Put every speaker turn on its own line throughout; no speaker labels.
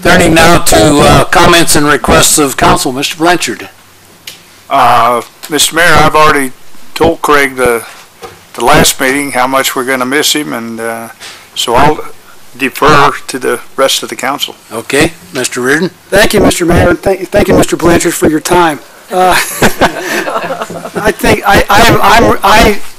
Turning now to comments and requests of council. Mr. Blanchard.
Mr. Mayor, I've already told Craig the last meeting how much we're going to miss him, and so I'll defer to the rest of the council.
Okay, Mr. Reardon.
Thank you, Mr. Mayor. Thank you, Mr. Blanchard, for your time. I think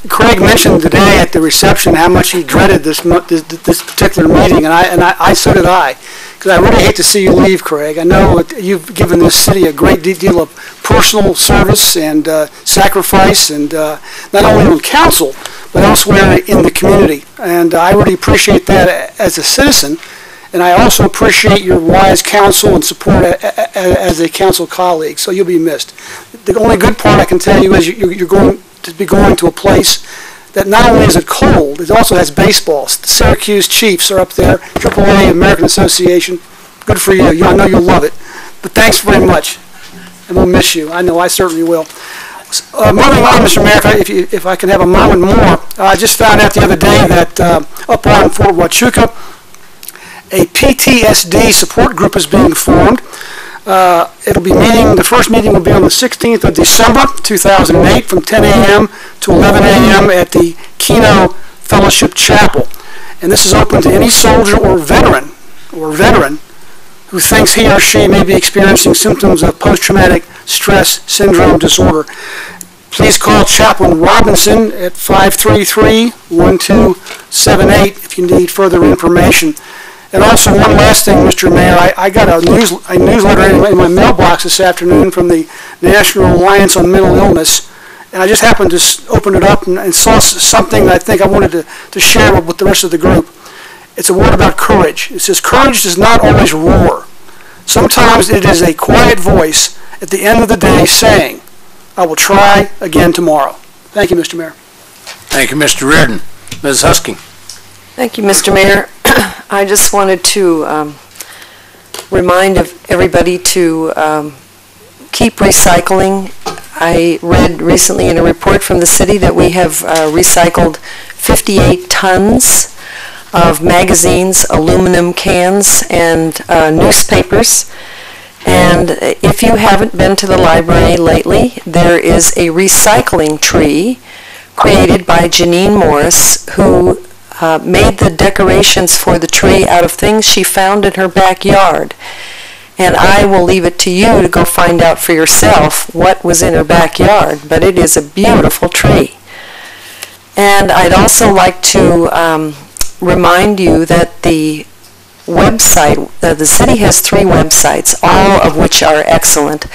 Craig mentioned today at the reception how much he dreaded this particular meeting, and so did I, because I really hate to see you leave, Craig. I know you've given this city a great deal of personal service and sacrifice, and not only on council but elsewhere in the community. And I really appreciate that as a citizen, and I also appreciate your wise counsel and support as a council colleague. So you'll be missed. The only good part I can tell you is you're going to be going to a place that not only is it cold, it also has baseball. The Syracuse Chiefs are up there, AAA, American Association. Good for you. I know you'll love it. But thanks very much, and we'll miss you. I know I certainly will. Moving on, Mr. Mayor, if I can have a moment more, I just found out the other day that up on Fort Huachuca, a PTSD support group is being formed. It'll be the first meeting will be on the 16th of December, 2008, from 10 a.m. to 11 a.m. at the Keno Fellowship Chapel. And this is open to any soldier or veteran who thinks he or she may be experiencing symptoms of post-traumatic stress syndrome disorder. Please call Chaplain Robinson at 533-1278 if you need further information. And also, one last thing, Mr. Mayor, I got a newsletter in my mailbox this afternoon from the National Alliance on Mental Illness, and I just happened to open it up and saw something that I think I wanted to share with the rest of the group. It's a word about courage. It says, courage does not always roar. Sometimes it is a quiet voice at the end of the day saying, I will try again tomorrow. Thank you, Mr. Mayor.
Thank you, Mr. Reardon. Ms. Husking.
Thank you, Mr. Mayor. I just wanted to remind everybody to keep recycling. I read recently in a report from the city that we have recycled 58 tons of magazines, aluminum cans, and newspapers. And if you haven't been to the library lately, there is a recycling tree created by Janine Morris, who made the decorations for the tree out of things she found in her backyard. And I will leave it to you to go find out for yourself what was in her backyard, but it is a beautiful tree. And I'd also like to remind you that the website, the city has 3 websites, all of which are excellent.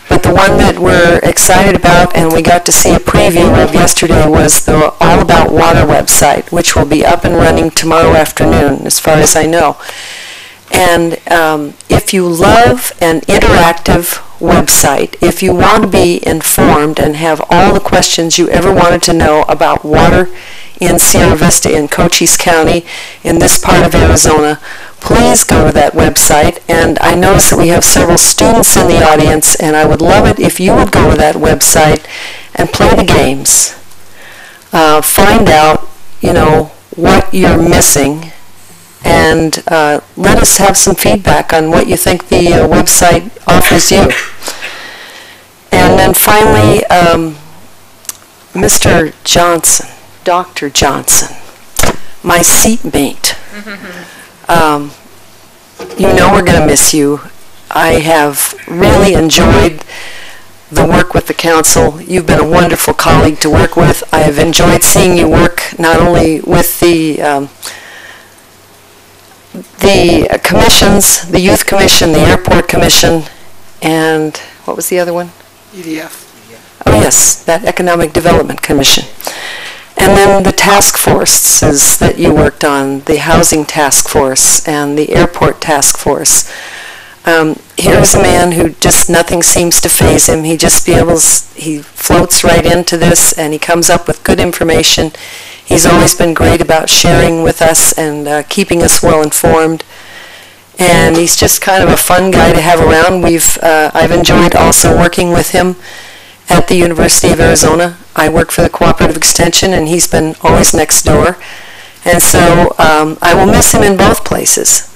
But the one that we're excited about and we got to see a preview of yesterday was the All About Water website, which will be up and running tomorrow afternoon, as far as I know. And if you love an interactive website, if you want to be informed and have all the questions you ever wanted to know about water in Sierra Vista, in Cochise County, in this part of Arizona, please go to that website. And I notice that we have several students in the audience, and I would love it if you would go to that website and play the games. Find out, what you're missing, and let us have some feedback on what you think the website offers you. And then finally, Mr. Johnson, Dr. Johnson, my seatmate. We're going to miss you. I have really enjoyed the work with the council. You've been a wonderful colleague to work with. I have enjoyed seeing you work not only with the commissions, the Youth Commission, the Airport Commission, and what was the other one?
EDF.
Oh yes, that Economic Development Commission. And then the task forces that you worked on, the housing task force and the airport task force. Here's a man who just nothing seems to faze him. He floats right into this, and he comes up with good information. He's always been great about sharing with us and keeping us well informed. And he's just kind of a fun guy to have around. I've enjoyed also working with him at the University of Arizona. I work for the Cooperative Extension, and he's been always next door. And so I will miss him in both places.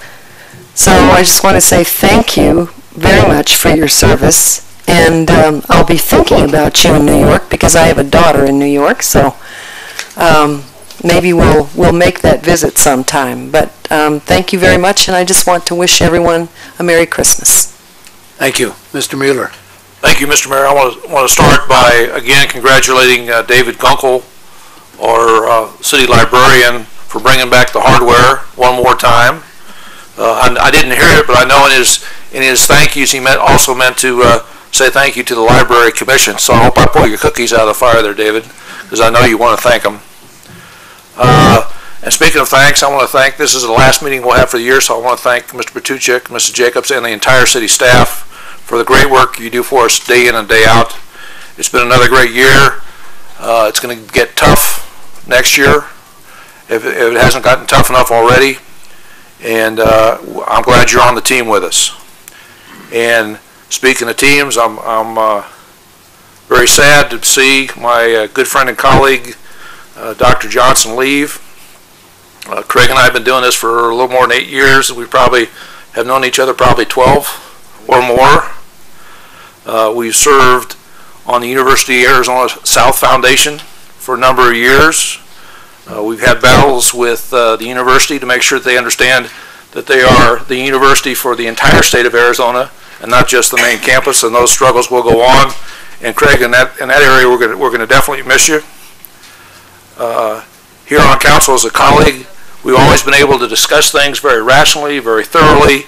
So I just want to say thank you very much for your service, and I'll be thinking about you in New York because I have a daughter in New York, so maybe we'll make that visit sometime. But thank you very much, and I just want to wish everyone a Merry Christmas.
Thank you. Mr. Mueller.
Thank you, Mr. Mayor. I want to start by, again, congratulating David Gunkel, our city librarian, for bringing back the hardware one more time. I didn't hear it, but I know in his thank yous he also meant to say thank you to the Library Commission. So I hope I pull your cookies out of the fire there, David, because I know you want to thank them. And speaking of thanks, I want to thank, this is the last meeting we'll have for the year, so I want to thank Mr. Bertucek, Mrs. Jacobs, and the entire city staff for the great work you do for us day in and day out. It's been another great year. It's going to get tough next year if it hasn't gotten tough enough already. And I'm glad you're on the team with us. And speaking of teams, I'm very sad to see my good friend and colleague, Dr. Johnson, leave. Craig and I have been doing this for a little more than 8 years. We probably have known each other probably 12 or more. We've served on the University of Arizona South Foundation for a number of years. We've had battles with the university to make sure that they understand that they are the university for the entire state of Arizona and not just the main campus, and those struggles will go on. And Craig, in that area, we're going to definitely miss you. Here on council as a colleague, we've always been able to discuss things very rationally, very thoroughly.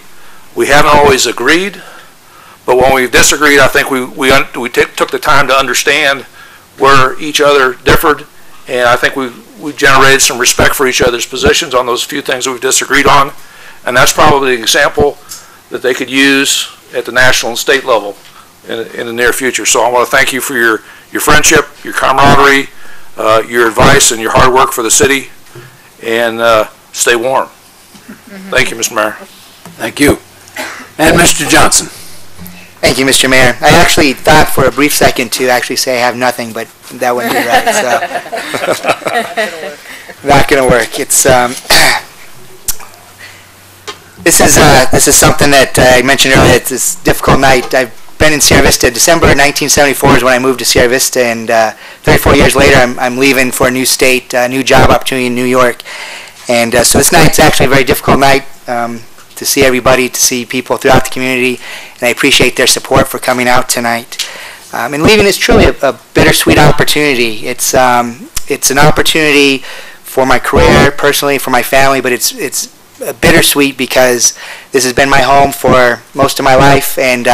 We haven't always agreed, but when we've disagreed, I think we took the time to understand where each other differed, and I think we generated some respect for each other's positions on those few things that we've disagreed on, and that's probably an example that they could use at the national and state level in the near future. So I want to thank you for your friendship, your camaraderie, your advice, and your hard work for the city, and stay warm. Thank you, Mr. Mayor.
Thank you. And Mr. Johnson.
Thank you, Mr. Mayor. I actually thought for a brief second to actually say I have nothing, but that wouldn't be right, so. Not going to work. It's, this is something that I mentioned earlier. It's this difficult night. I've been in Sierra Vista. December 1974 is when I moved to Sierra Vista, and 34 years later, I'm leaving for a new state, a new job opportunity in New York. And so this night's actually a very difficult night. To see everybody, to see people throughout the community, and I appreciate their support for coming out tonight. And leaving is truly a bittersweet opportunity. It's an opportunity for my career, personally, for my family, but it's bittersweet because this has been my home for most of my life, and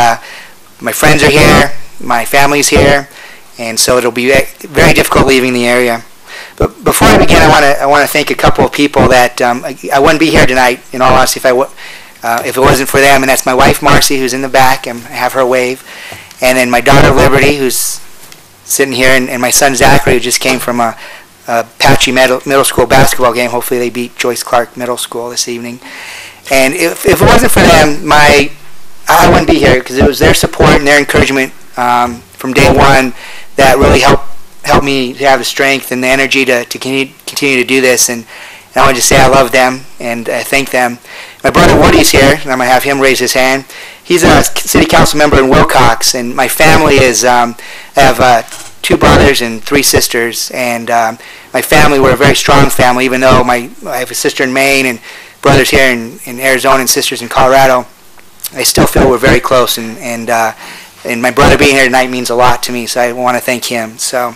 my friends are here, my family's here, and so it'll be very difficult leaving the area. But before I begin, I want to thank a couple of people that I wouldn't be here tonight, in all honesty, if it wasn't for them. And that's my wife, Marcy, who's in the back, and I have her wave. And then my daughter, Liberty, who's sitting here, and my son, Zachary, who just came from a Apache middle school basketball game. Hopefully they beat Joyce Clark Middle School this evening. And if it wasn't for them, I wouldn't be here, because it was their support and their encouragement from day one that really helped me to have the strength and the energy to continue to do this, and I want to just say I love them and thank them. My brother Woody's here, and I'm going to have him raise his hand. He's a city council member in Wilcox, and my family is I have 2 brothers and 3 sisters, and my family, we're a very strong family, even though I have a sister in Maine and brothers here in Arizona and sisters in Colorado. I still feel we're very close, and my brother being here tonight means a lot to me, so I want to thank him. So